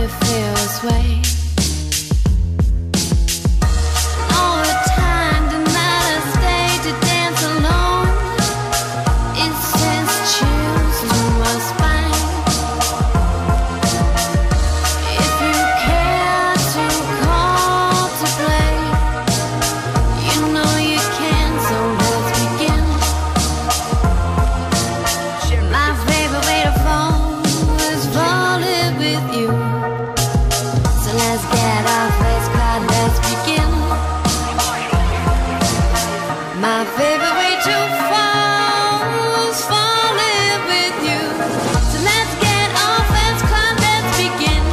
it feels way. All the time tonight I stay to dance alone. It sends chills to my spine. If you care to call to play, you know you can, so let's begin. My favorite way to fall is falling with you. So let's get our face caught, let's begin. My favorite way to fall is falling with you. So let's get our face caught, let's begin.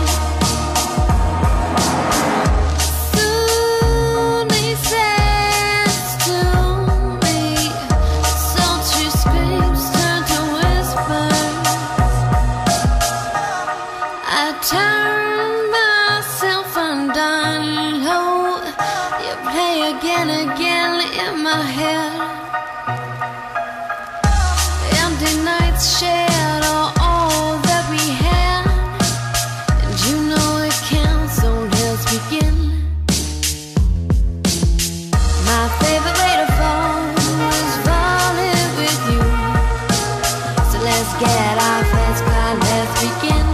Soon he says to me, sultry screams turn to whispers. I turn myself undone low. You play again in my head. Empty nights shared are all that we had, and you know it counts, so let's begin. My favorite way to fall is falling with you. So let's get our face caught, let's begin.